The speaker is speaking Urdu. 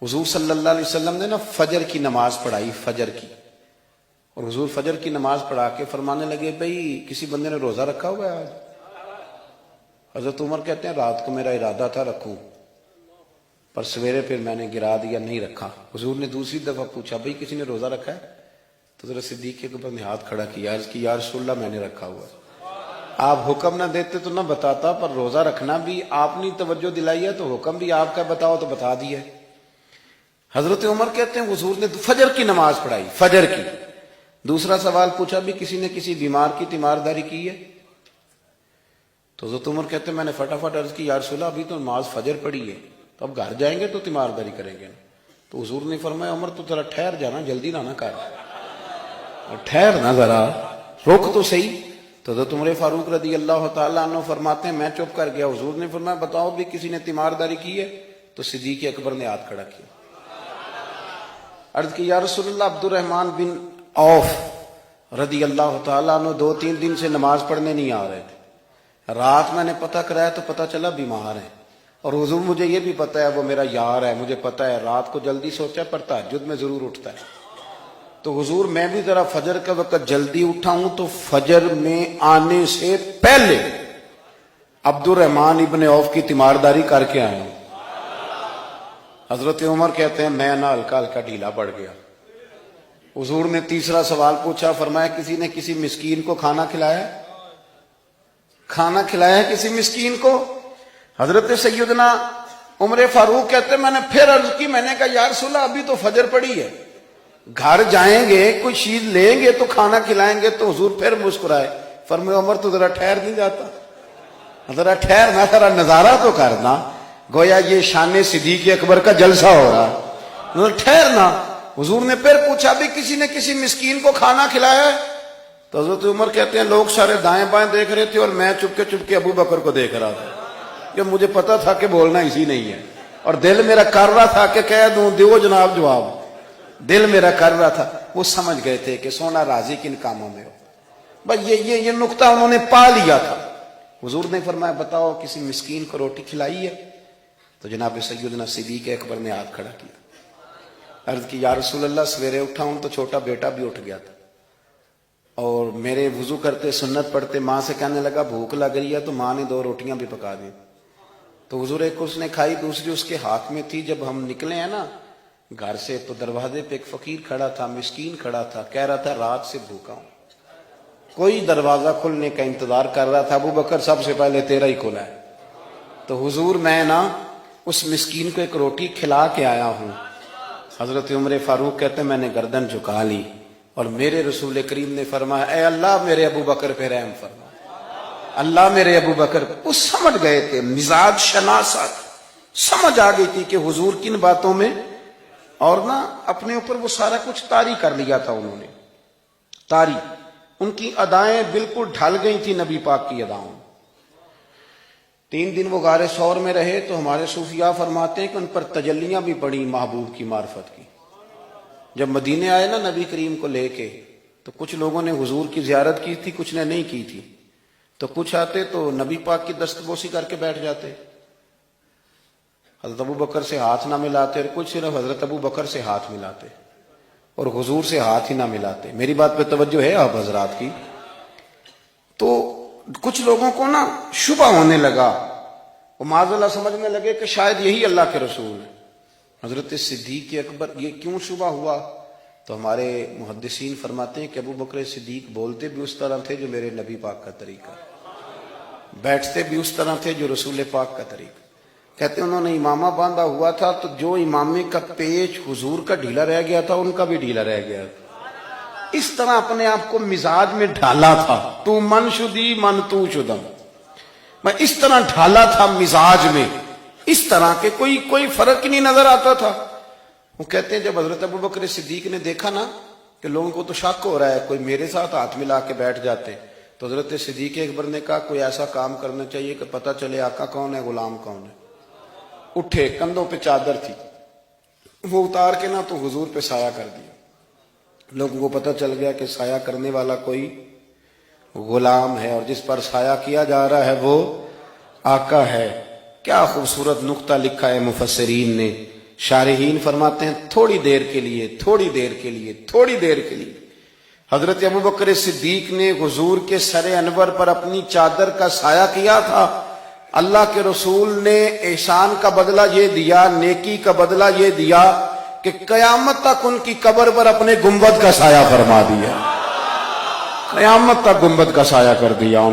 حضور صلی اللہ علیہ وسلم نے نا فجر کی نماز پڑھائی، فجر کی، اور حضور فجر کی نماز پڑھا کے فرمانے لگے بھئی کسی بندے نے روزہ رکھا ہوا ہے آج؟ حضرت عمر کہتے ہیں رات کو میرا ارادہ تھا رکھوں، پر سویرے پھر میں نے گرا دیا، نہیں رکھا۔ حضور نے دوسری دفعہ پوچھا بھئی کسی نے روزہ رکھا ہے؟ تو حضرت صدیق کے اوپر نے ہاتھ کھڑا کیا، عرض کی یا رسول اللہ میں نے رکھا ہوا ہے۔ آپ حکم نہ دیتے تو نہ بتاتا، پر روزہ رکھنا بھی آپ نے توجہ دلائی ہے تو حکم بھی آپ کا بتاؤ تو بتا دیا۔ حضرت عمر کہتے ہیں حضور نے فجر کی نماز پڑھائی، فجر کی۔ دوسرا سوال پوچھا بھی کسی نے کسی بیمار کی تیمارداری کی ہے؟ تو حضرت عمر کہتے ہیں میں نے فٹافٹ عرض کی یا رسول اللہ ابھی تو نماز فجر پڑھی ہے، تو اب گھر جائیں گے تو تیمارداری کریں گے۔ تو حضور نے فرمایا عمر تو ذرا ٹھہر جانا، جلدی نہ کر، ٹھہر نہ، ذرا روک تو صحیح۔ تو حضرت عمر فاروق رضی اللہ تعالیٰ عنہ فرماتے ہیں میں چپ کر گیا، حضور نے فرمایا بتاؤ بھی کسی نے تیمارداری کی ہے؟ تو صدیق اکبر نے ہاتھ کھڑا کیا، عرض کی یا رسول اللہ عبد الرحمن بن عوف رضی اللہ تعالیٰ عنہ 2-3 دن سے نماز پڑھنے نہیں آ رہے تھے، رات میں نے پتہ کرایا تو پتہ چلا بیمار ہیں، اور حضور مجھے یہ بھی پتہ ہے وہ میرا یار ہے، مجھے پتہ ہے رات کو جلدی سوچا پر تہجد میں ضرور اٹھتا ہے۔ تو حضور میں بھی ذرا فجر کا وقت جلدی اٹھا ہوں تو فجر میں آنے سے پہلے عبد الرحمن ابن عوف کی تیمارداری کر کے آیا ہوں۔ حضرت عمر کہتے ہیں میں نہ ہلکا ہلکا ڈھیلا پڑ گیا۔ حضور نے تیسرا سوال پوچھا، فرمایا کسی نے کسی مسکین کو کھانا کھلایا؟ کھانا کھلایا کسی مسکین کو؟ حضرت سیدنا عمر فاروق کہتے ہیں میں نے پھر عرض کی، میں نے کہا یا رسول اللہ ابھی تو فجر پڑی ہے، گھر جائیں گے کوئی چیز لیں گے تو کھانا کھلائیں گے۔ تو حضور پھر مسکرائے، فرمایا عمر تو ذرا ٹھہر نہیں جاتا، ذرا ٹھہر نہ، ذرا نظارہ تو کرنا، گویا یہ شان صدیق اکبر کا جلسہ ہو رہا، ٹھہرنا۔ حضور نے پھر پوچھا بھی کسی نے کسی مسکین کو کھانا کھلایا ہے؟ تو حضرت عمر کہتے ہیں لوگ سارے دائیں بائیں دیکھ رہے تھے اور میں چپکے ابو بکر کو دیکھ رہا تھا، کہ مجھے پتا تھا کہ بولنا اسی نہیں ہے، اور دل میرا کر رہا تھا کہ کہہ دوں دیو جناب جواب، دل میرا کر رہا تھا۔ وہ سمجھ گئے تھے کہ سونا راضی کن کاموں میں ہو، بس یہ نقطہ انہوں نے پا لیا تھا۔ حضور نے فرمایا بتاؤ کسی مسکین کو روٹی کھلائی ہے؟ تو جناب سیدنا صدیق اکبر نے ہاتھ کھڑا کیا، عرض کی یا رسول اللہ سویرے اٹھا ہوں تو چھوٹا بیٹا بھی اٹھ گیا تھا، اور میرے وضو کرتے سنت پڑھتے ماں سے کہنے لگا بھوک لگ رہی ہے، تو ماں نے 2 روٹیاں بھی پکا دی۔ تو حضور ایک اس نے کھائی، دوسری اس کے ہاتھ میں تھی۔ جب ہم نکلے ہیں نا گھر سے تو دروازے پہ ایک فقیر کھڑا تھا، مسکین کھڑا تھا، کہہ رہا تھا رات سے بھوکا ہوں، کوئی دروازہ کھلنے کا انتظار کر رہا تھا، ابو بکر سب سے پہلے تیرا ہی کھلا ہے۔ تو حضور میں نا اس مسکین کو ایک روٹی کھلا کے آیا ہوں۔ حضرت عمر فاروق کہتے ہیں میں نے گردن جھکا لی، اور میرے رسول کریم نے فرمایا اے اللہ میرے ابو بکر پہ رحم فرما، اللہ میرے ابو بکر۔ وہ سمجھ گئے تھے، مزاج شناست سمجھ آ گئی تھی کہ حضور کن باتوں میں، اور نا اپنے اوپر وہ سارا کچھ طاری کر لیا تھا انہوں نے، طاری، ان کی ادائیں بالکل ڈھل گئی تھی نبی پاک کی اداؤں۔ 3 دن وہ غار ثور میں رہے تو ہمارے صوفیاء فرماتے ہیں کہ ان پر تجلیاں بھی پڑی محبوب کی معرفت کی۔ جب مدینے آئے نا نبی کریم کو لے کے، تو کچھ لوگوں نے حضور کی زیارت کی تھی، کچھ نے نہیں کی تھی، تو کچھ آتے تو نبی پاک کی دستبوسی کر کے بیٹھ جاتے، حضرت ابو بکر سے ہاتھ نہ ملاتے، اور کچھ صرف حضرت ابو بکر سے ہاتھ ملاتے اور حضور سے ہاتھ ہی نہ ملاتے۔ میری بات پہ توجہ ہے آپ حضرات کی؟ تو کچھ لوگوں کو نا شبہ ہونے لگا، وہ معاذ اللہ سمجھنے لگے کہ شاید یہی اللہ کے رسول ہے۔ حضرت صدیق اکبر، یہ کیوں شبہ ہوا؟ تو ہمارے محدثین فرماتے ہیں کہ ابو بکر صدیق بولتے بھی اس طرح تھے جو میرے نبی پاک کا طریقہ، بیٹھتے بھی اس طرح تھے جو رسول پاک کا طریقہ۔ کہتے ہیں انہوں نے امامہ باندھا ہوا تھا تو جو امامے کا پیچ حضور کا ڈھیلا رہ گیا تھا ان کا بھی ڈھیلا رہ گیا تھا، اس طرح اپنے آپ کو مزاج میں ڈھالا تھا۔ تو من شدی من تو شدم، میں اس طرح ڈھالا تھا مزاج میں، اس طرح کے کوئی فرق ہی نہیں نظر آتا تھا۔ وہ کہتے ہیں جب حضرت ابو بکر صدیق نے دیکھا نا کہ لوگوں کو تو شک ہو رہا ہے، کوئی میرے ساتھ ہاتھ ملا کے بیٹھ جاتے، تو حضرت صدیق اکبر نے کہا کوئی ایسا کام کرنا چاہیے کہ پتہ چلے آقا کون ہے غلام کون ہے۔ اٹھے، کندھوں پہ چادر تھی، وہ اتار کے نا تو حضور پہ سایہ کر دیا، لوگوں کو پتہ چل گیا کہ سایہ کرنے والا کوئی غلام ہے، اور جس پر سایہ کیا جا رہا ہے وہ آقا ہے۔ کیا خوبصورت نقطہ لکھا ہے مفسرین نے شارحین فرماتے ہیں تھوڑی دیر کے لیے، تھوڑی دیر کے لیے، تھوڑی دیر کے لیے حضرت ابوبکر صدیق نے حضور کے سر انور پر اپنی چادر کا سایہ کیا تھا۔ اللہ کے رسول نے احسان کا بدلہ یہ دیا، نیکی کا بدلہ یہ دیا کہ قیامت تک ان کی قبر پر اپنے گنبد کا سایہ فرما دیا، قیامت تک گنبد کا سایہ کر دیا۔